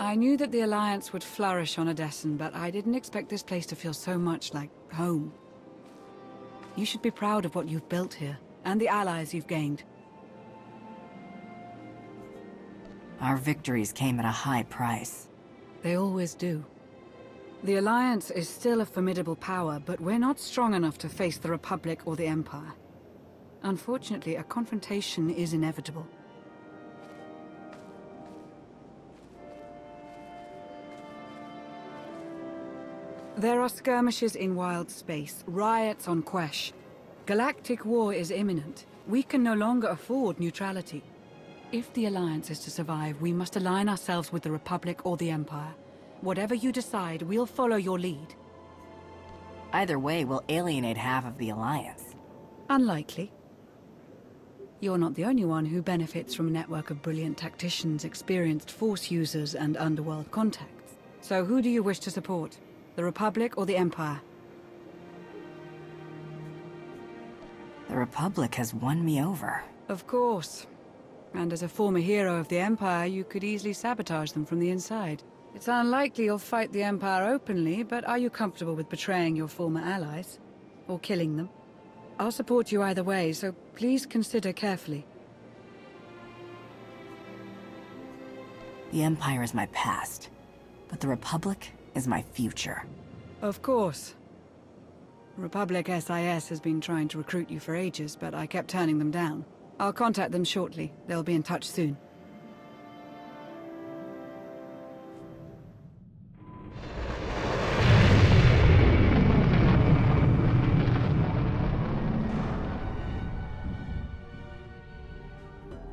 I knew that the Alliance would flourish on Odessen, but I didn't expect this place to feel so much like home. You should be proud of what you've built here, and the allies you've gained. Our victories came at a high price. They always do. The Alliance is still a formidable power, but we're not strong enough to face the Republic or the Empire. Unfortunately, a confrontation is inevitable. There are skirmishes in wild space, riots on Quesh. Galactic war is imminent. We can no longer afford neutrality. If the Alliance is to survive, we must align ourselves with the Republic or the Empire. Whatever you decide, we'll follow your lead. Either way, we'll alienate half of the Alliance. Unlikely. You're not the only one who benefits from a network of brilliant tacticians, experienced Force users, and underworld contacts. So who do you wish to support? The Republic or the Empire? The Republic has won me over. Of course. And as a former hero of the Empire, you could easily sabotage them from the inside. It's unlikely you'll fight the Empire openly, but are you comfortable with betraying your former allies? Or killing them? I'll support you either way, so please consider carefully. The Empire is my past, but the Republic is my future. Of course. Republic SIS has been trying to recruit you for ages, but I kept turning them down. I'll contact them shortly. They'll be in touch soon.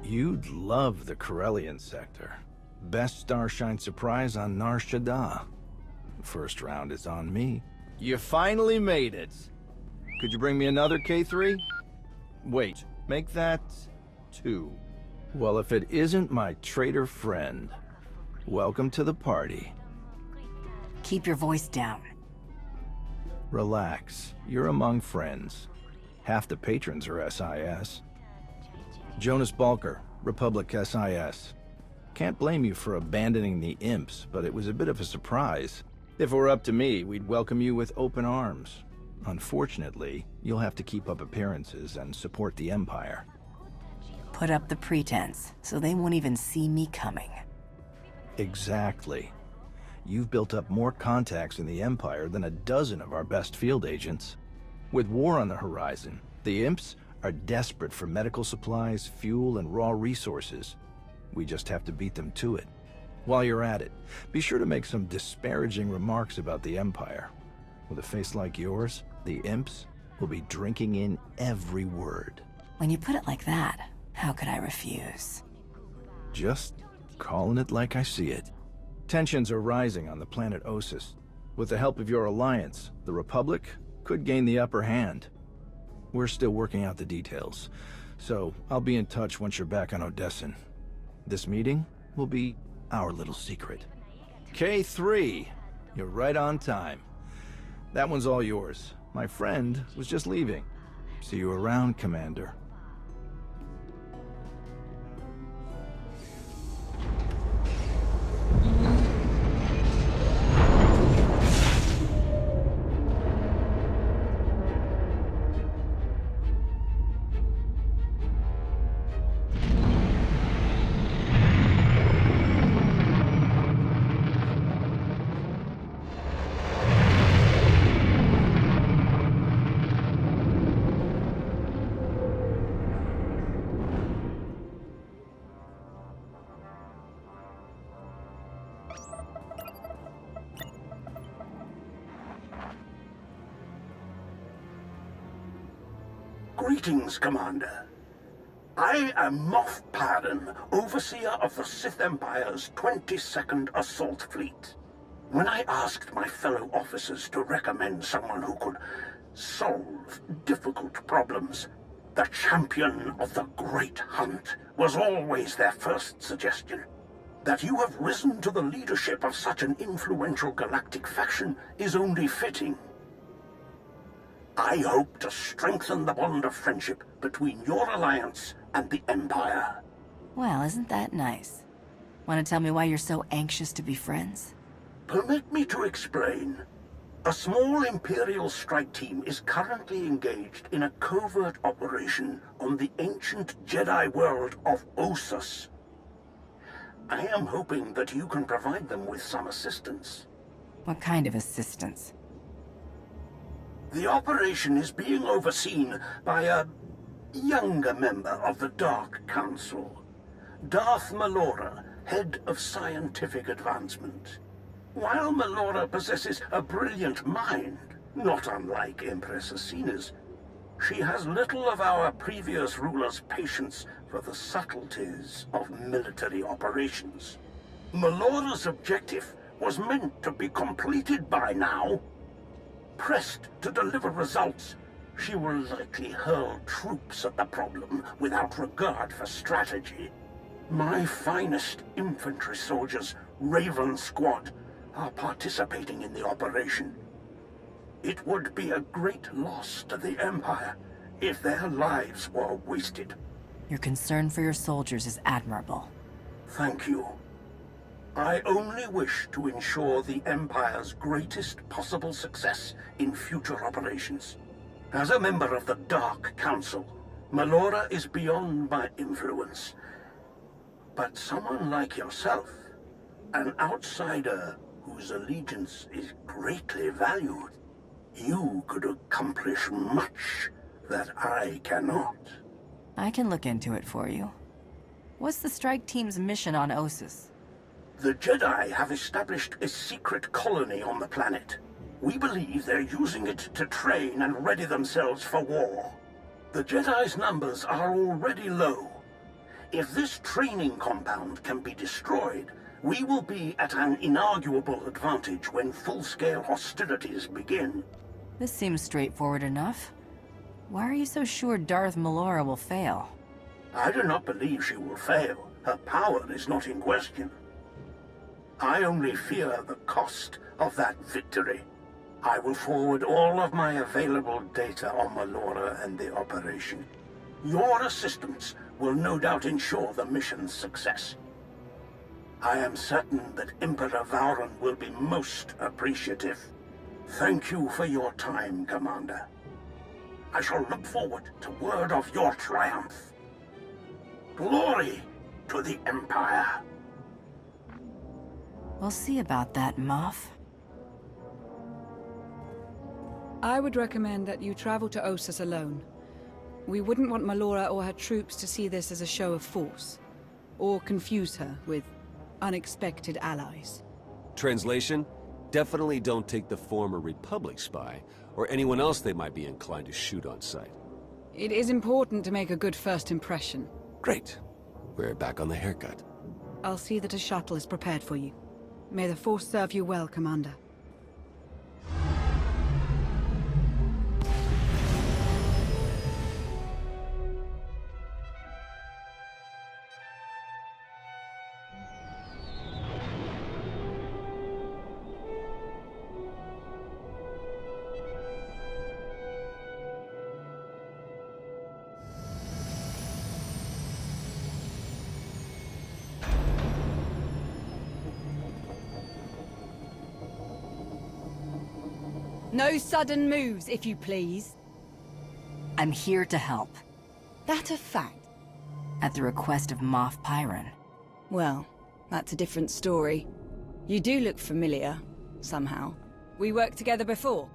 You'd love the Corellian sector. Best Starshine surprise on Nar Shaddaa. First round is on me. You finally made it. Could you bring me another K3? Wait, make that 2. Well, if it isn't my traitor friend, welcome to the party. Keep your voice down. Relax, you're among friends. Half the patrons are SIS. Jonas Balker, Republic SIS. Can't blame you for abandoning the imps, but it was a bit of a surprise. If it were up to me, we'd welcome you with open arms. Unfortunately, you'll have to keep up appearances and support the Empire. Put up the pretense, so they won't even see me coming. Exactly. You've built up more contacts in the Empire than a dozen of our best field agents. With war on the horizon, the imps are desperate for medical supplies, fuel, and raw resources. We just have to beat them to it. While you're at it, be sure to make some disparaging remarks about the Empire. With a face like yours, the imps will be drinking in every word. When you put it like that, how could I refuse? Just calling it like I see it. Tensions are rising on the planet Ossus. With the help of your alliance, the Republic could gain the upper hand. We're still working out the details, so I'll be in touch once you're back on Odessen. This meeting will be our little secret. K3, you're right on time. That one's all yours. My friend was just leaving. See you around, Commander. Greetings, Commander. I am Moff Pardon, Overseer of the Sith Empire's 22nd Assault Fleet. When I asked my fellow officers to recommend someone who could solve difficult problems, the champion of the Great Hunt was always their first suggestion. That you have risen to the leadership of such an influential galactic faction is only fitting. I hope to strengthen the bond of friendship between your alliance and the Empire. Well, isn't that nice? Want to tell me why you're so anxious to be friends? Permit me to explain. A small Imperial strike team is currently engaged in a covert operation on the ancient Jedi world of Ossus. I am hoping that you can provide them with some assistance. What kind of assistance? The operation is being overseen by a younger member of the Dark Council, Darth Malora, head of scientific advancement. While Malora possesses a brilliant mind, not unlike Empress Asina's, she has little of our previous ruler's patience for the subtleties of military operations. Malora's objective was meant to be completed by now. Pressed to deliver results, she will likely hurl troops at the problem without regard for strategy. My finest infantry soldiers, Raven Squad, are participating in the operation. It would be a great loss to the Empire if their lives were wasted. Your concern for your soldiers is admirable. Thank you. I only wish to ensure the Empire's greatest possible success in future operations. As a member of the Dark Council, Malora is beyond my influence. But someone like yourself, an outsider whose allegiance is greatly valued, you could accomplish much that I cannot. I can look into it for you. What's the strike team's mission on Osis? The Jedi have established a secret colony on the planet. We believe they're using it to train and ready themselves for war. The Jedi's numbers are already low. If this training compound can be destroyed, we will be at an inarguable advantage when full-scale hostilities begin. This seems straightforward enough. Why are you so sure Darth Malora will fail? I do not believe she will fail. Her power is not in question. I only fear the cost of that victory. I will forward all of my available data on Malora and the operation. Your assistance will no doubt ensure the mission's success. I am certain that Emperor Vauran will be most appreciative. Thank you for your time, Commander. I shall look forward to word of your triumph. Glory to the Empire. We'll see about that, Moff. I would recommend that you travel to Osis alone. We wouldn't want Malora or her troops to see this as a show of force, or confuse her with unexpected allies. Translation? Definitely don't take the former Republic spy, or anyone else they might be inclined to shoot on sight. It is important to make a good first impression. Great. We're back on the haircut. I'll see that a shuttle is prepared for you. May the Force serve you well, Commander. No sudden moves, if you please. I'm here to help. That a fact? At the request of Moff Pyron. Well, that's a different story. You do look familiar, somehow. We worked together before.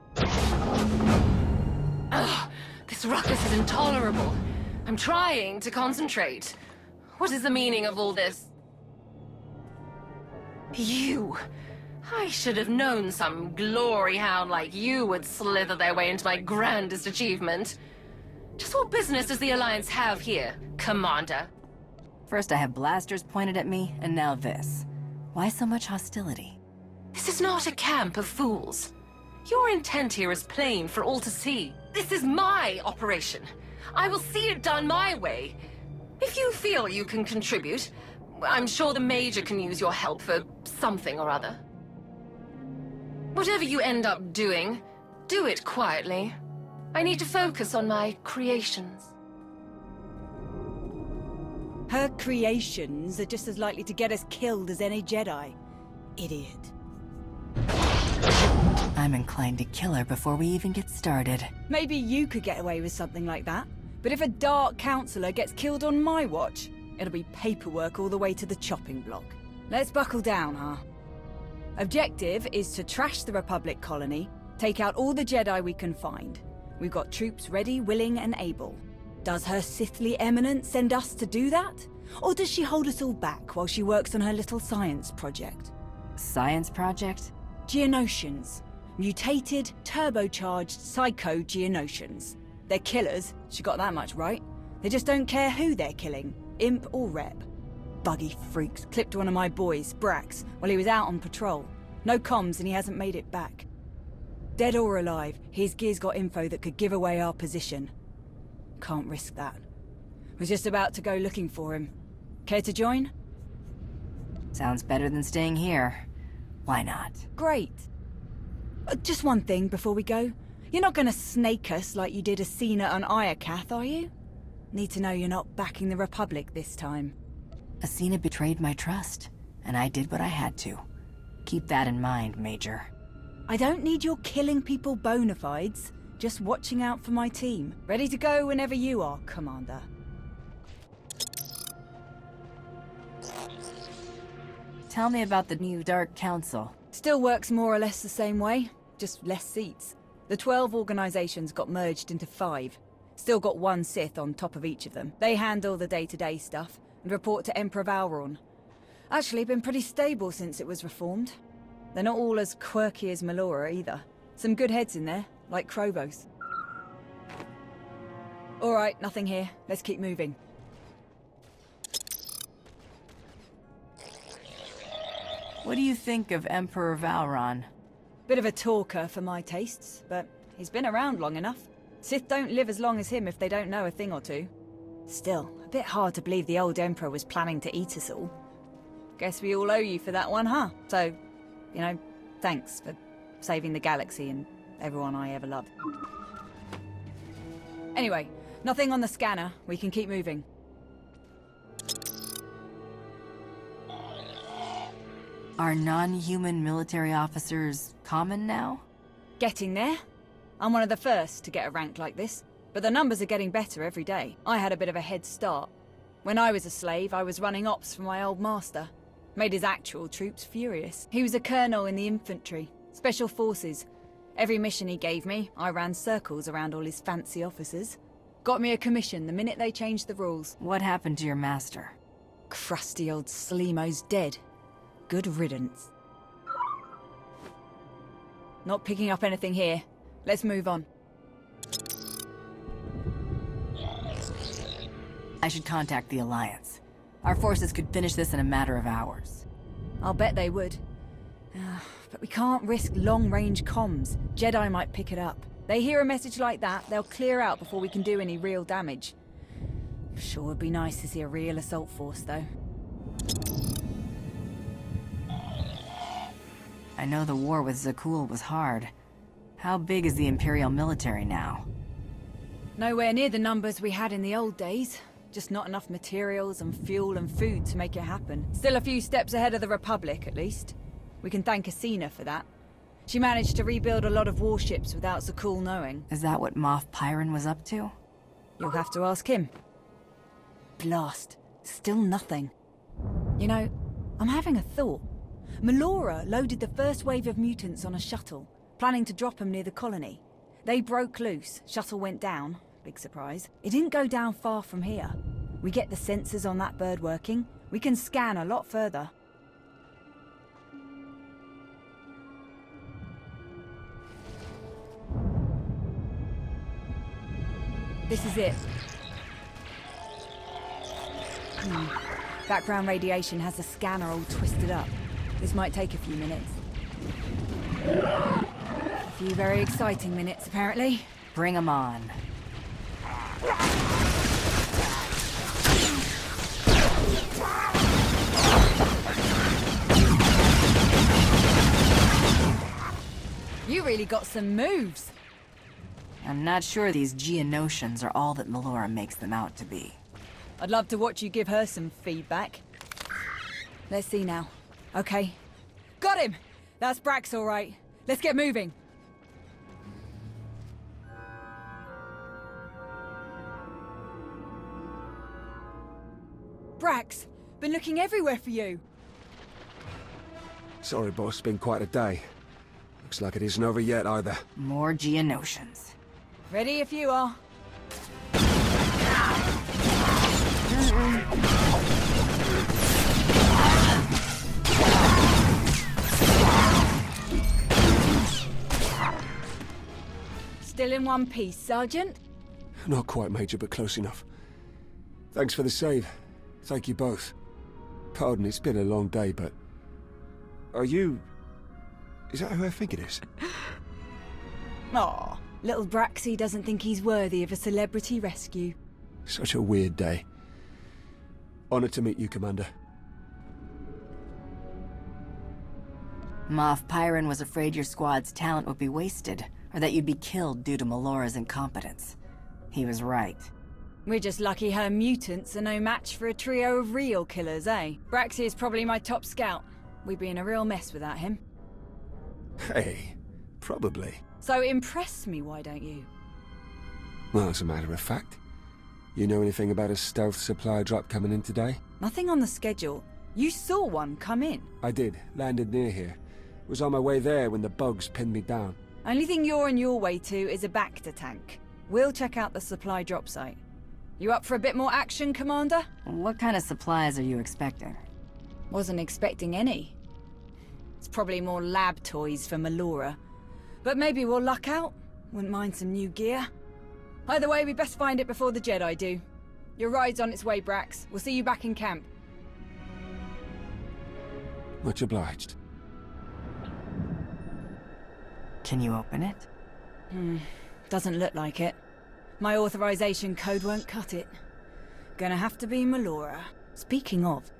Ugh, this ruckus is intolerable. I'm trying to concentrate. What is the meaning of all this? You! I should have known some glory hound like you would slither their way into my grandest achievement. Just what business does the Alliance have here, Commander? First I have blasters pointed at me, and now this. Why so much hostility? This is not a camp of fools. Your intent here is plain for all to see. This is my operation. I will see it done my way. If you feel you can contribute, I'm sure the Major can use your help for something or other. Whatever you end up doing, do it quietly. I need to focus on my creations. Her creations are just as likely to get us killed as any Jedi. Idiot. I'm inclined to kill her before we even get started. Maybe you could get away with something like that. But if a Dark Counselor gets killed on my watch, it'll be paperwork all the way to the chopping block. Let's buckle down, huh? Objective is to trash the Republic colony, take out all the Jedi we can find. We've got troops ready, willing, and able. Does Her Sithly Eminence send us to do that? Or does she hold us all back while she works on her little science project? Science project? Geonosians. Mutated, turbocharged psycho-Geonosians. They're killers, she got that much right. They just don't care who they're killing, imp or rep. Buggy freaks clipped one of my boys, Brax, while he was out on patrol. No comms and he hasn't made it back. Dead or alive, his gear's got info that could give away our position. Can't risk that. Was just about to go looking for him. Care to join? Sounds better than staying here. Why not? Great. Just one thing before we go. You're not gonna snake us like you did Asina and Iakath, are you? Need to know you're not backing the Republic this time. Asina betrayed my trust, and I did what I had to. Keep that in mind, Major. I don't need your killing people bona fides, just watching out for my team. Ready to go whenever you are, Commander. Tell me about the new Dark Council. Still works more or less the same way, just less seats. The 12 organizations got merged into 5. Still got one Sith on top of each of them. They handle the day-to-day stuff and report to Emperor Valron. Actually been pretty stable since it was reformed. They're not all as quirky as Melora either. Some good heads in there, like Krovos. Alright, nothing here. Let's keep moving. What do you think of Emperor Valron? Bit of a talker for my tastes, but he's been around long enough. Sith don't live as long as him if they don't know a thing or two. Still, a bit hard to believe the old Emperor was planning to eat us all. Guess we all owe you for that one, huh? So, you know, thanks for saving the galaxy and everyone I ever loved. Anyway, nothing on the scanner. We can keep moving. Are non-human military officers common now? Getting there. I'm one of the first to get a rank like this, but the numbers are getting better every day. I had a bit of a head start. When I was a slave, I was running ops for my old master. Made his actual troops furious. He was a colonel in the infantry, special forces. Every mission he gave me, I ran circles around all his fancy officers. Got me a commission the minute they changed the rules. What happened to your master? Crusty old Sleemo's dead. Good riddance. Not picking up anything here. Let's move on. I should contact the Alliance. Our forces could finish this in a matter of hours. I'll bet they would. But we can't risk long-range comms. Jedi might pick it up. They hear a message like that, they'll clear out before we can do any real damage. Sure would be nice to see a real assault force, though. I know the war with Zakul was hard. How big is the Imperial military now? Nowhere near the numbers we had in the old days. Just not enough materials and fuel and food to make it happen. Still a few steps ahead of the Republic, at least. We can thank Asina for that. She managed to rebuild a lot of warships without Zakul knowing. Is that what Moff Pyron was up to? You'll have to ask him. Blast. Still nothing. You know, I'm having a thought. Melora loaded the first wave of mutants on a shuttle, planning to drop them near the colony. They broke loose, shuttle went down. Big surprise. It didn't go down far from here. We get the sensors on that bird working, we can scan a lot further. This is it. Background radiation has the scanner all twisted up. This might take a few minutes. A few very exciting minutes, apparently. Bring 'em on. You really got some moves. I'm not sure these Geonosians are all that Melora makes them out to be. I'd love to watch you give her some feedback. Let's see now. Okay. Got him! That's Brax, all right. Let's get moving. Brax, been looking everywhere for you. Sorry, boss. Been quite a day. Looks like it isn't over yet, either. More Geonosians. Ready if you are. Still in one piece, Sergeant? Not quite, Major, but close enough. Thanks for the save. Thank you both. Pardon, it's been a long day, but... Are you... Is that who I think it is? Aw, little Braxy doesn't think he's worthy of a celebrity rescue. Such a weird day. Honored to meet you, Commander. Moff Pyron was afraid your squad's talent would be wasted, or that you'd be killed due to Melora's incompetence. He was right. We're just lucky her mutants are no match for a trio of real killers, eh? Braxy is probably my top scout. We'd be in a real mess without him. Hey, probably. So impress me, why don't you? Well, as a matter of fact, you know anything about a stealth supply drop coming in today? Nothing on the schedule. You saw one come in. I did. Landed near here. Was on my way there when the bugs pinned me down. Only thing you're on your way to is a Bacta tank. We'll check out the supply drop site. You up for a bit more action, Commander? What kind of supplies are you expecting? Wasn't expecting any. It's probably more lab toys for Melora. But maybe we'll luck out. Wouldn't mind some new gear. Either way, we best find it before the Jedi do. Your ride's on its way, Brax. We'll see you back in camp. Much obliged. Can you open it? Doesn't look like it. My authorization code won't cut it. Gonna have to be Melora. Speaking of,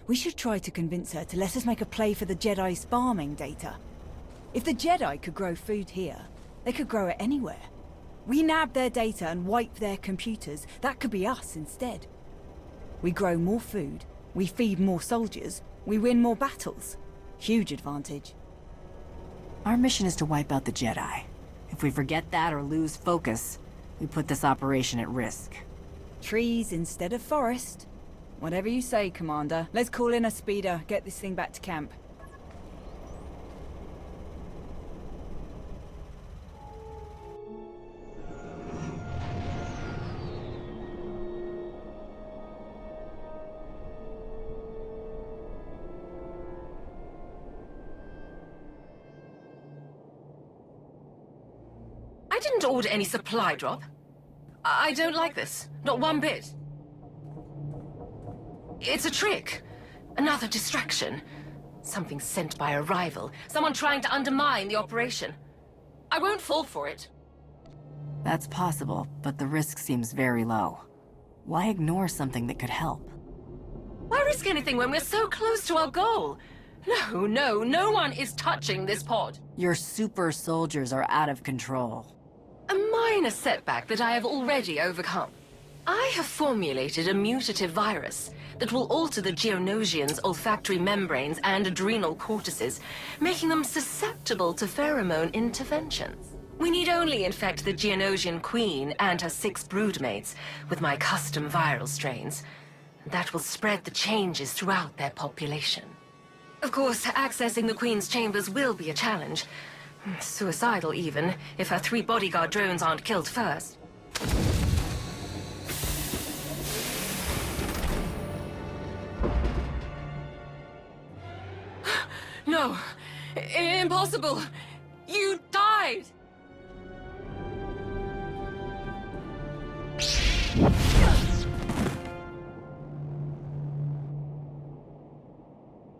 we should try to convince her to let us make a play for the Jedi's farming data. If the Jedi could grow food here, they could grow it anywhere. We nab their data and wipe their computers. That could be us instead. We grow more food, we feed more soldiers, we win more battles. Huge advantage. Our mission is to wipe out the Jedi. If we forget that or lose focus, we put this operation at risk. Trees instead of forest. Whatever you say, Commander. Let's call in a speeder, get this thing back to camp. I didn't order any supply drop. I don't like this. Not one bit. It's a trick. Another distraction. Something sent by a rival. Someone trying to undermine the operation. I won't fall for it. That's possible, but the risk seems very low. Why ignore something that could help? Why risk anything when we're so close to our goal? No one is touching this pod. Your super soldiers are out of control. A minor setback that I have already overcome. I have formulated a mutative virus that will alter the Geonosians' olfactory membranes and adrenal cortices, making them susceptible to pheromone interventions. We need only infect the Geonosian queen and her 6 broodmates with my custom viral strains. That will spread the changes throughout their population. Of course, accessing the queen's chambers will be a challenge. Suicidal even, if her 3 bodyguard drones aren't killed first. No! Impossible! You died!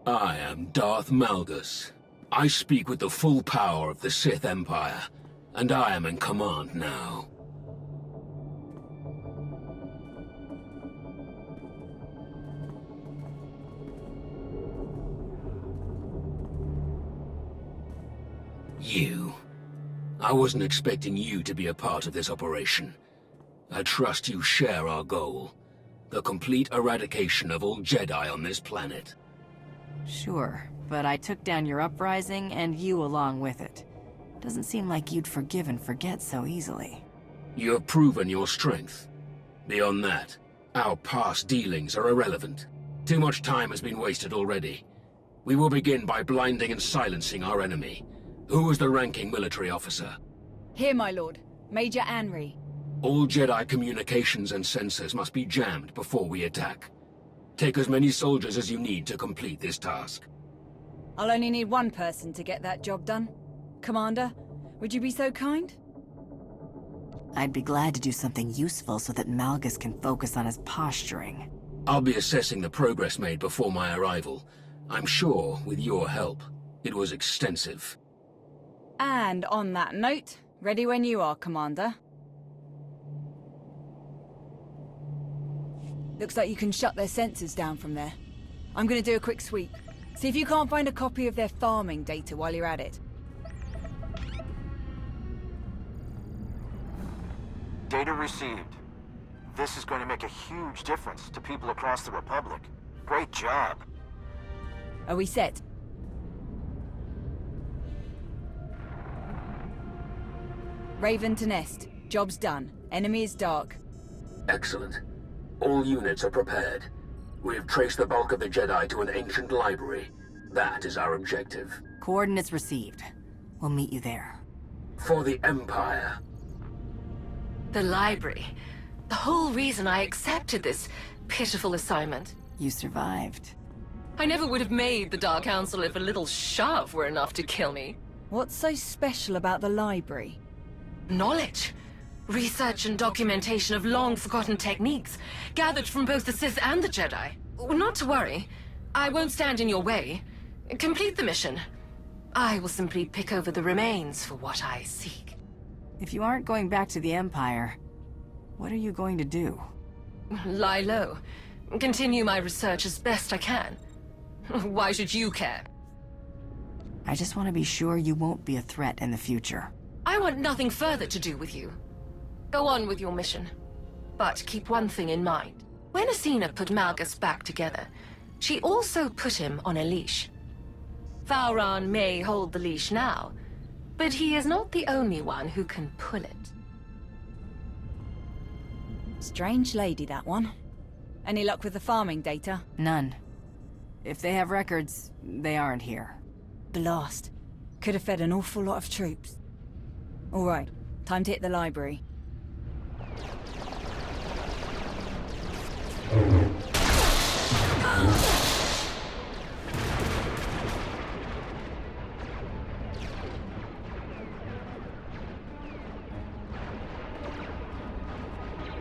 I am Darth Malgus. I speak with the full power of the Sith Empire, and I am in command now. You. I wasn't expecting you to be a part of this operation. I trust you share our goal. The complete eradication of all Jedi on this planet. Sure, but I took down your uprising and you along with it. Doesn't seem like you'd forgive and forget so easily. You have proven your strength. Beyond that, our past dealings are irrelevant. Too much time has been wasted already. We will begin by blinding and silencing our enemy. Who is the ranking military officer? Here, my lord. Major Anri. All Jedi communications and sensors must be jammed before we attack. Take as many soldiers as you need to complete this task. I'll only need one person to get that job done. Commander, would you be so kind? I'd be glad to do something useful so that Malgus can focus on his posturing. I'll be assessing the progress made before my arrival. I'm sure, with your help, it was extensive. And on that note, ready when you are, Commander. Looks like you can shut their sensors down from there. I'm gonna do a quick sweep. See if you can't find a copy of their farming data while you're at it. Data received. This is going to make a huge difference to people across the Republic. Great job. Are we set? Raven to Nest. Job's done. Enemy is dark. Excellent. All units are prepared. We have traced the bulk of the Jedi to an ancient library. That is our objective. Coordinates received. We'll meet you there. For the Empire. The library. The whole reason I accepted this pitiful assignment. You survived. I never would have made the Dark Council if a little shove were enough to kill me. What's so special about the library? Knowledge. Research and documentation of long-forgotten techniques, gathered from both the Sith and the Jedi. Not to worry. I won't stand in your way. Complete the mission. I will simply pick over the remains for what I seek. If you aren't going back to the Empire, what are you going to do? Lie low. Continue my research as best I can. Why should you care? I just want to be sure you won't be a threat in the future. I want nothing further to do with you. Go on with your mission. But keep one thing in mind. When Asina put Malgus back together, she also put him on a leash. Vowran may hold the leash now, but he is not the only one who can pull it. Strange lady, that one. Any luck with the farming data? None. If they have records, they aren't here. Blast. Could have fed an awful lot of troops. Alright, time to hit the library.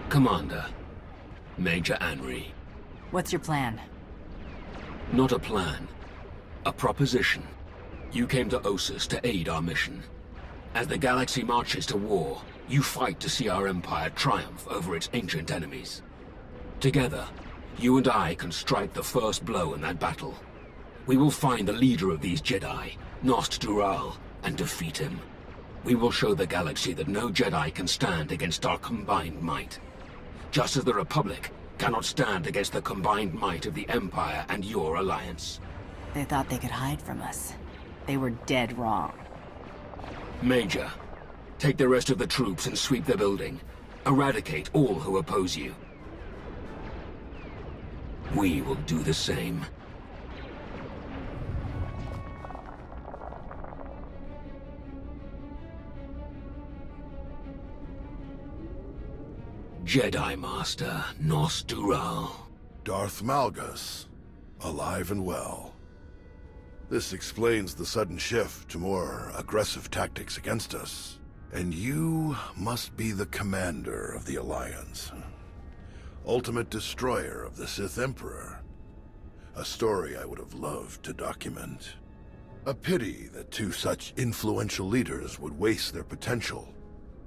Commander, Major Anri. What's your plan? Not a plan. A proposition. You came to Ossus to aid our mission. As the galaxy marches to war, you fight to see our empire triumph over its ancient enemies. Together, you and I can strike the first blow in that battle. We will find the leader of these Jedi, Nost Dural, and defeat him. We will show the galaxy that no Jedi can stand against our combined might. Just as the Republic cannot stand against the combined might of the Empire and your alliance. They thought they could hide from us. They were dead wrong. Major, take the rest of the troops and sweep the building. Eradicate all who oppose you. We will do the same. Jedi Master Nost Dural. Darth Malgus, alive and well. This explains the sudden shift to more aggressive tactics against us. And you must be the commander of the Alliance. Ultimate destroyer of the Sith Emperor. A story I would have loved to document. A pity that two such influential leaders would waste their potential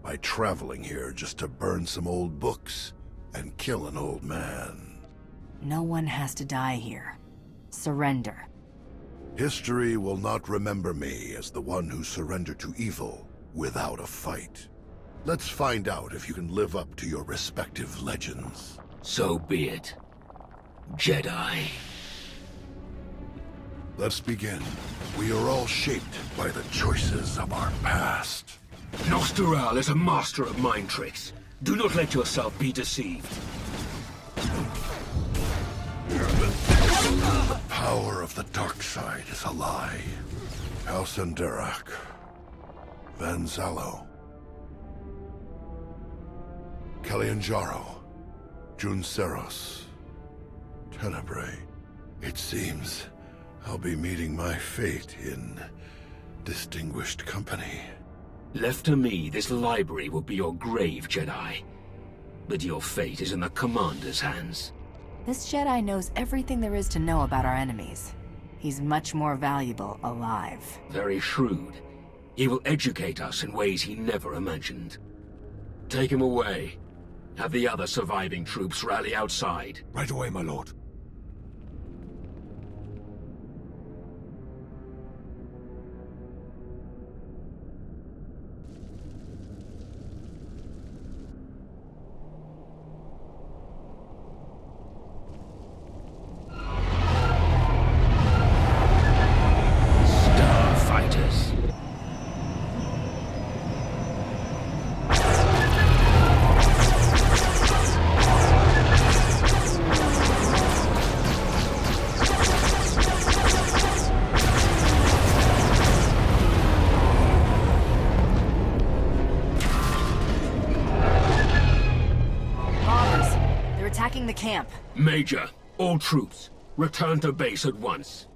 by traveling here just to burn some old books and kill an old man. No one has to die here. Surrender. History will not remember me as the one who surrendered to evil without a fight. Let's find out if you can live up to your respective legends. So be it. Jedi. Let's begin. We are all shaped by the choices of our past. Nostoral is a master of mind tricks. Do not let yourself be deceived. The power of the dark side is a lie. Alcenderak. Vanzalo. Kalianjaro. Junceros. Tenebrae. It seems I'll be meeting my fate in distinguished company. Left to me, this library will be your grave, Jedi. But your fate is in the Commander's hands. This Jedi knows everything there is to know about our enemies. He's much more valuable alive. Very shrewd. He will educate us in ways he never imagined. Take him away. Have the other surviving troops rally outside. Right away, my lord. The camp. Major, all troops, return to base at once.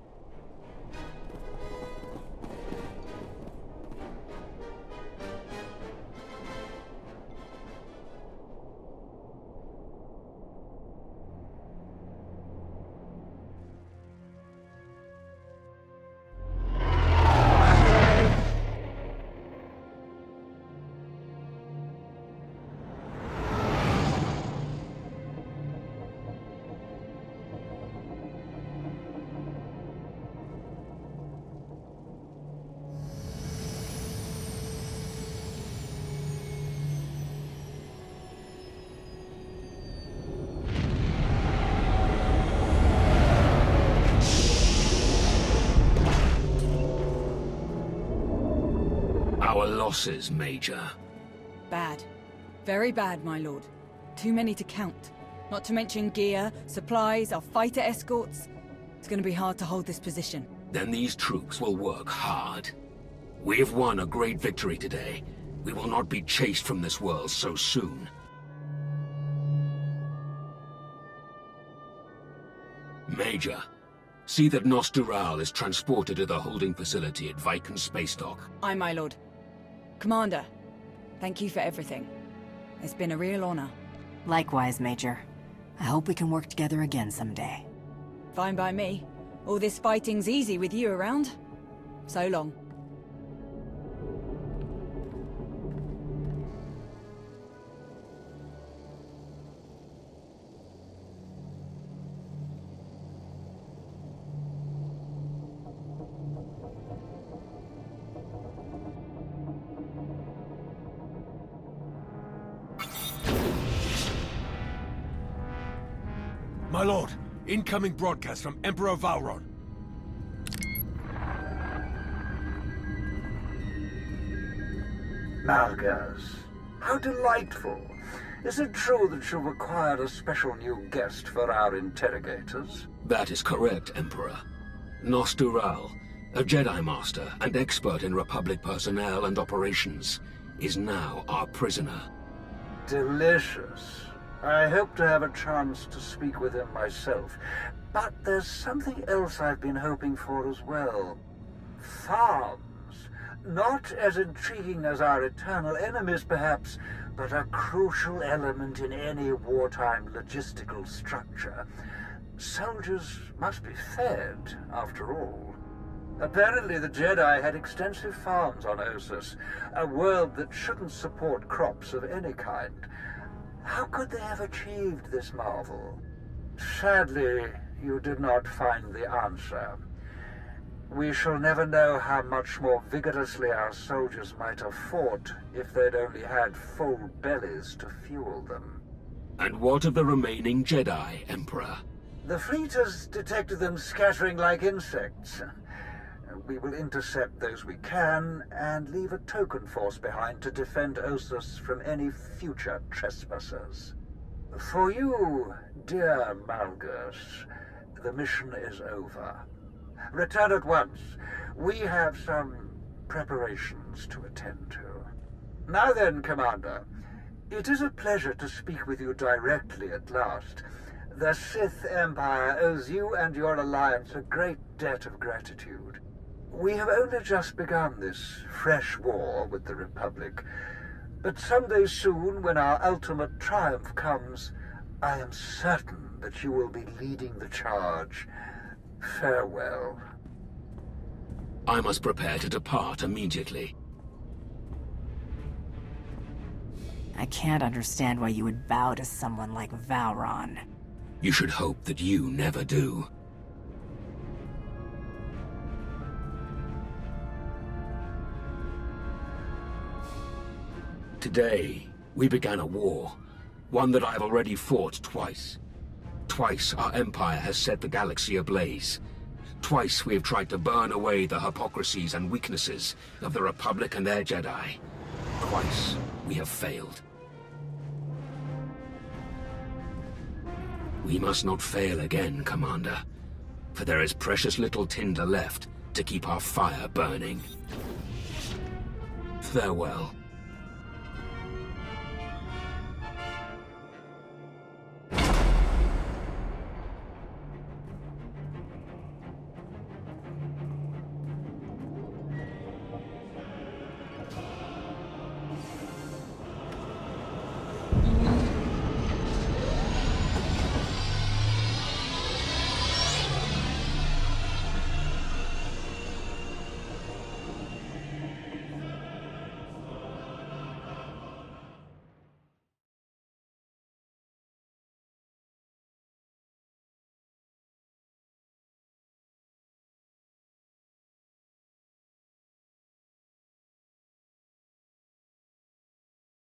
Our losses, Major. Bad. Very bad, my lord. Too many to count. Not to mention gear, supplies, our fighter escorts. It's gonna be hard to hold this position. Then these troops will work hard. We have won a great victory today. We will not be chased from this world so soon. Major, see that Nostoral is transported to the holding facility at Viken Space Dock. Aye, my lord. Commander, thank you for everything. It's been a real honor. Likewise, Major. I hope we can work together again someday. Fine by me. All this fighting's easy with you around. So long. My lord, incoming broadcast from Emperor Valron. Malgus, how delightful. Is it true that you've acquired a special new guest for our interrogators? That is correct, Emperor. Nostoral, a Jedi Master and expert in Republic personnel and operations, is now our prisoner. Delicious. I hope to have a chance to speak with him myself. But there's something else I've been hoping for as well. Farms. Not as intriguing as our eternal enemies, perhaps, but a crucial element in any wartime logistical structure. Soldiers must be fed, after all. Apparently the Jedi had extensive farms on Ossus, a world that shouldn't support crops of any kind. How could they have achieved this marvel? Sadly, you did not find the answer. We shall never know how much more vigorously our soldiers might have fought if they'd only had full bellies to fuel them. And what of the remaining Jedi, Emperor? The fleet has detected them scattering like insects. We will intercept those we can, and leave a token force behind to defend Ossus from any future trespassers. For you, dear Malgus, the mission is over. Return at once. We have some preparations to attend to. Now then, Commander, it is a pleasure to speak with you directly at last. The Sith Empire owes you and your alliance a great debt of gratitude. We have only just begun this fresh war with the Republic, but someday soon, when our ultimate triumph comes, I am certain that you will be leading the charge. Farewell. I must prepare to depart immediately. I can't understand why you would bow to someone like Valron. You should hope that you never do. Today, we began a war. One that I've already fought twice. Twice our Empire has set the galaxy ablaze. Twice we have tried to burn away the hypocrisies and weaknesses of the Republic and their Jedi. Twice we have failed. We must not fail again, Commander, for there is precious little tinder left to keep our fire burning. Farewell.